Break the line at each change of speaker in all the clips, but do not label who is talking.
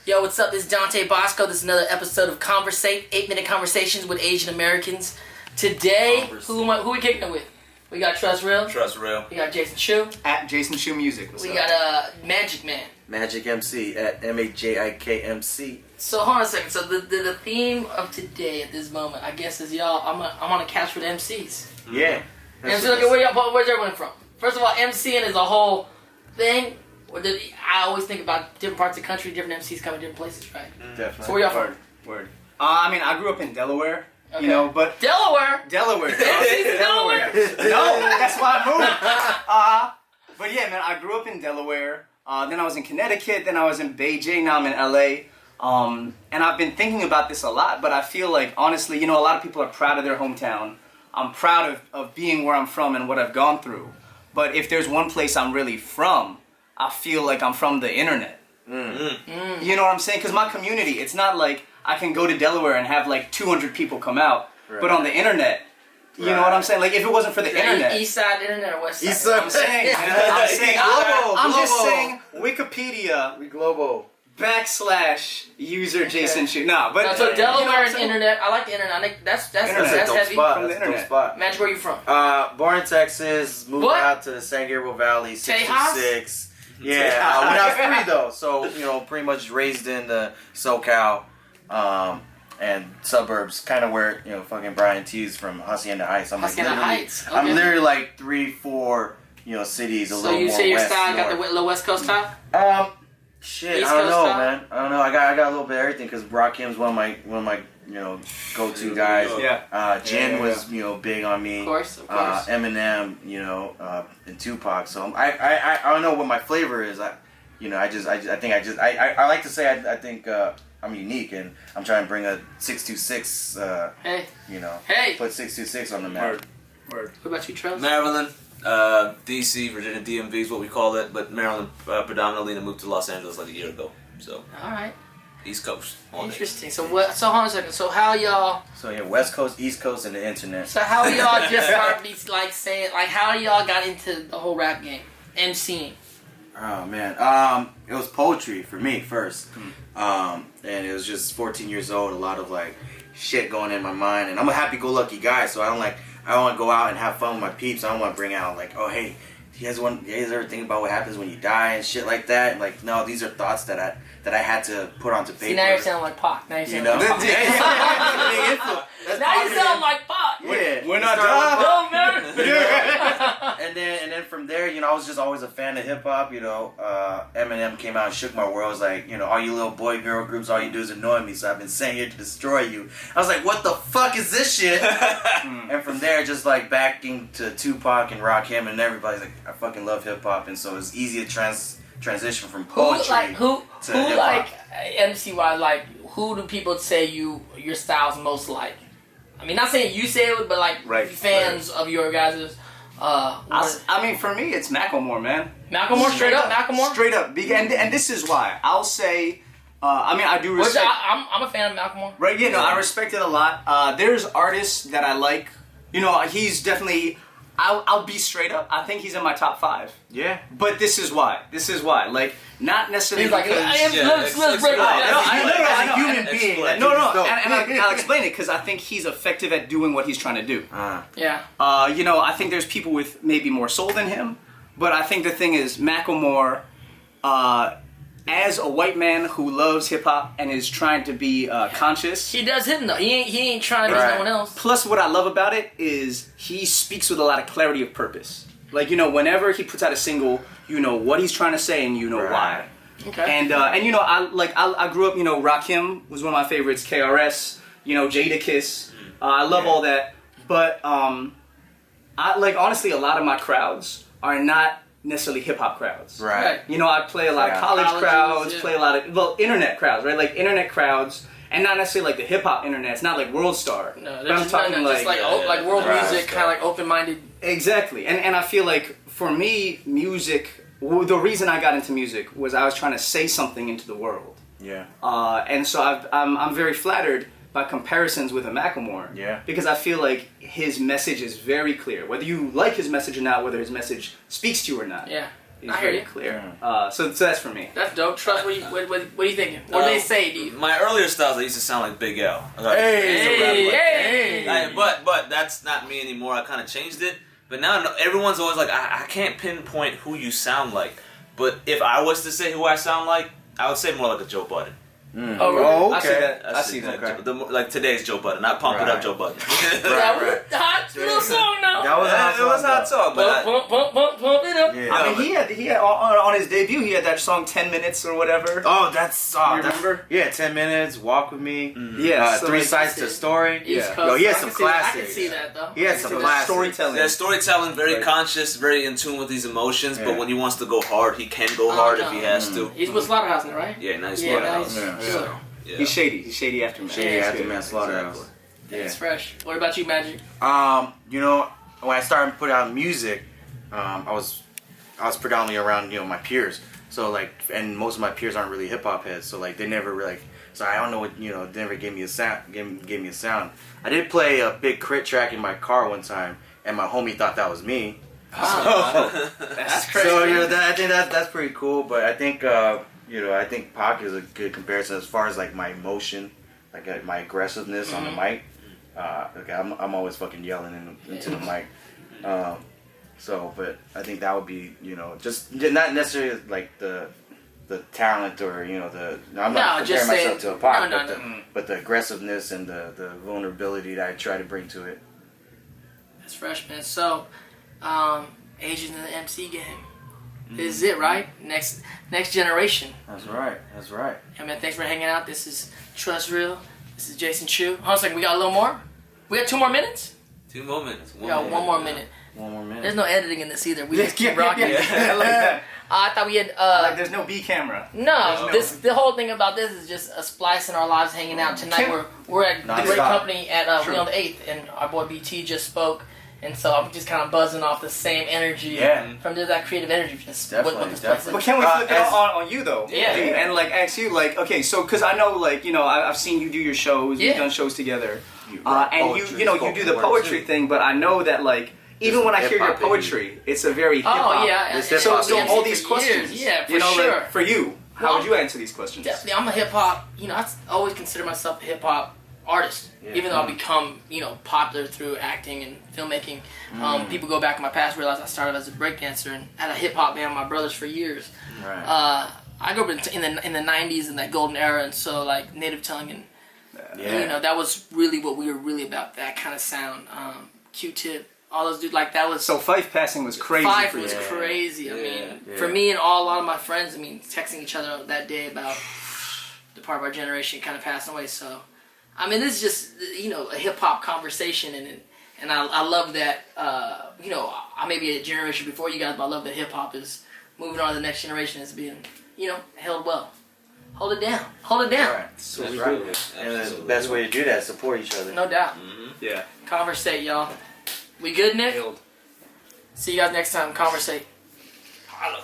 Yo, what's up? This is Dante Basco. This is another episode of CONVERS8, 8-minute conversations with Asian Americans. Today, who we kicking it with? We got Trust Real. We got Jason Chu.
At Jason Chu Music.
We got MaJiK Man.
MaJiK MC at MaJiK MC.
So hold on a second. So the theme of today at this moment, I guess, is y'all. I'm on a catch for the MCs.
Yeah.
MC, look at where's everyone from? First of all, MCing is a whole thing. I always think about different parts of the country, different MCs coming different places, right?
Definitely.
So where y'all from?
Word. I grew up in Delaware.
Okay.
You know, but
Delaware.
Delaware.
Delaware.
No, that's why I moved. But yeah, man, I grew up in Delaware. Then I was in Connecticut. Then I was in Beijing. Now I'm in LA. And I've been thinking about this a lot. But I feel like, honestly, you know, a lot of people are proud of their hometown. I'm proud of being where I'm from and what I've gone through. But if there's one place I'm really from, I feel like I'm from the internet. You know what I'm saying? Because my community, it's not like I can go to Delaware and have like 200 people come out. Right. But on the internet, you know what I'm saying? Like if it wasn't for the internet.
East side internet or west side?
East side.
I'm saying, I'm just saying Wikipedia.
We global.
/ user Jason Chu. Nah, but
so Delaware and internet. I like the internet. I think that's heavy.
From the internet.
MaJiK, where you from?
Born in Texas, moved out to the San Gabriel Valley, 66. Yeah, when I was 3 though, so you know, pretty much raised in the SoCal and suburbs, kind of where you know fucking Brian T's from Hacienda Heights. I'm literally like 3-4 cities a little more west. So you say your style got the little West Coast style? Shit,
East
I don't know,
style?
man. I don't know. I got a little bit of everything because Rakim's one of my go-to guys.
Yeah.
Jin was big on me.
Of course.
Eminem, and Tupac. So I don't know what my flavor is. I like to say I think I'm unique and I'm trying to bring a 626. Put 626 on the map.
Word.
What about you, Travis?
Maryland, DC, Virginia, DMV is what we call it, but Maryland predominantly, and moved to Los Angeles like a year ago. So.
All right.
East Coast.
Interesting. So hold on a second. So how y'all?
So yeah, West Coast, East Coast, and the internet.
So how y'all just start saying how y'all got into the whole rap game, MCing?
Oh man, it was poetry for me first, and it was just 14 years old. A lot of like shit going in my mind, and I'm a happy-go-lucky guy, so I want to go out and have fun with my peeps. I don't want to bring out like, oh hey, you guys ever think about what happens when you die and shit like that? Like no, these are thoughts that I had to put onto paper.
See, now you're sounding like Pac. Now you sound like Pac. Now you sound like Pac.
Yeah,
we're not done.
And then from there, I was just always a fan of hip hop. Eminem came out and shook my world. I was like, all you little boy girl groups, all you do is annoy me. So I've been sent here to destroy you. I was like, what the fuck is this shit? And from there, just like backing to Tupac and Rakim and everybody's like, I fucking love hip hop, and so it's easy to transition from poetry to hip hop.
MC wise, like who do people say your style's most like? I mean, not saying you say it, but like fans of your guys'.
For me, it's Macklemore, man.
Macklemore, straight up, Macklemore.
Straight up, and this is why I'll say. I do respect.
I'm a fan of Macklemore.
Right? Yeah, no, I respect it a lot. There's artists that I like. He's definitely. I'll be straight up. I think he's in my top 5.
Yeah.
But this is why. Not necessarily
He's like, let's break it down.
As a human being. And I'll explain it because I think he's effective at doing what he's trying to do.
Yeah.
I think there's people with maybe more soul than him, but I think the thing is Macklemore, as a white man who loves hip hop and is trying to be conscious.
He does him though. He ain't trying to be no one else.
Plus, what I love about it is he speaks with a lot of clarity of purpose. Like whenever he puts out a single, you know what he's trying to say and you know why.
Okay.
And I grew up. Rakim was one of my favorites. KRS. Jadakiss. I love all that. But honestly, a lot of my crowds are not necessarily hip-hop crowds.
Right.
I play a lot of college crowds, play a lot of, internet crowds, right? Like, internet crowds, and not necessarily like the hip-hop internet. It's not like World Star.
No, I'm talking like world music, kind of like open-minded.
Exactly. And I feel like, for me, music, the reason I got into music was I was trying to say something into the world.
Yeah.
And so I'm very flattered by comparisons with a Macklemore.
Yeah.
Because I feel like his message is very clear. Whether you like his message or not, whether his message speaks to you or not.
Yeah.
He's
I hear
very
you.
clear. So that's for me.
That's dope. Trust. What are you thinking? What do they say to you?
My earlier styles, I used to sound like Big L.
Hey.
But that's not me anymore. I kind of changed it. But now everyone's always like, I can't pinpoint who you sound like. But if I was to say who I sound like, I would say more like a Joe Budden.
Oh, really?
Oh, okay. I see that.
Like today's Joe Budden, not Pump It Up Joe Budden.
That was a hot little song now.
That was
It was a hot song, but
Pump it up.
Yeah.
I mean, he had on his debut, he had that song 10 Minutes or whatever.
Oh, that's
You remember?
Yeah, 10 Minutes, Walk With Me.
Yeah, so
Three
like-
Sides to a Story.
East
Yeah.
Coast.
Yo, he had
I
some
can see that. I
classics.
can see that though.
He had some
So the
classics.
storytelling.
Yeah, storytelling, very
Right.
conscious, very in tune with these emotions.
Yeah.
But when he wants to go hard, he can go hard if he has to.
He's with Slaughterhouse now, right?
Yeah, nice
Yeah,
Slaughterhouse.
nice.
Yeah.
So,
Yeah.
He's shady. He's shady after man.
Shady
Yeah,
Aftermath Slaughterhouse.
Exactly.
it's fresh. What about you, MaJiK?
You know, when I started putting out music, I was predominantly around, my peers. So like, and most of my peers aren't really hip hop heads. So like, they never really so I don't know what, they never gave me a sound. Gave me a sound. I did play a big crit track in my car one time, and my homie thought that was me.
That's crazy.
So I think that's pretty cool. But I think I think Pac is a good comparison as far as like my emotion, like my aggressiveness on the mic. Okay, I'm always fucking yelling into the mic. But I think that would be just not necessarily like the talent or I'm not comparing myself to a Pac, but the aggressiveness and the vulnerability that I try to bring to it.
That's fresh, man. So, Asian in the MC game. This is it, right? Next generation.
That's right.
Yeah, man, thanks for hanging out. This is Trust Real. This is Jason Chu. Hold on a second, we got a little more? We got 2 more minutes?
2 more minutes.
We got 1 more minute.
1 more minute.
There's no editing in this either. We just keep rocking.
I like that.
I thought we had...
Like, there's no B camera.
No, the whole thing about this is just a splice in our lives hanging out tonight. We're at the great company at We on the 8th, and our boy BT just spoke. And so I'm just kind of buzzing off the same energy from that creative energy. Just
Definitely,
what this place is.
But can we flip it on you though?
Yeah.
And like ask you like, okay, so because I know like I've seen you do your shows.
Yeah.
We've done shows together. And
poetry,
you do the poetry thing. But I know that like even when I hear your
hip-hop,
poetry, it's a very hip hop.
Oh yeah.
It's
and-
hip-hop.
So
and
all
for
these
years,
questions,
yeah, for sure.
like, for you, how
Well,
would you answer these questions?
Definitely, I'm a hip hop. I always consider myself a hip hop artist, even though I've become popular through acting and filmmaking. People go back in my past, realize I started as a breakdancer and had a hip hop band with my brothers for years.
Right.
I grew up in the '90s in that golden era, and so like native tongue and that was really what we were really about. That kind of sound. Q-Tip, all those dudes like that was.
So Fife passing was crazy.
Fife
for you.
was crazy. I mean,
Yeah.
for me and a lot of my friends, texting each other that day about the part of our generation kind of passing away. So, this is just a hip hop conversation, and I love that. I may be a generation before you guys, but I love that hip hop is moving on to the next generation is being held well. Hold it down. Hold it down.
Right. So that's right. And the best way to do that is support each other.
No doubt.
Yeah.
Conversate, y'all. We good, Nick? See you guys next time. Conversate. Holla.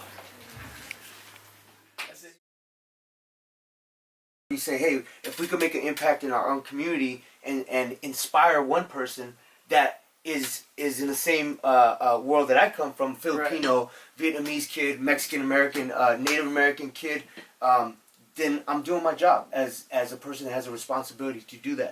You say, hey, if we could make an impact in our own community and inspire one person that is in the same world that I come from, Filipino, Vietnamese kid, Mexican American, Native American kid, then I'm doing my job as a person that has a responsibility to do that.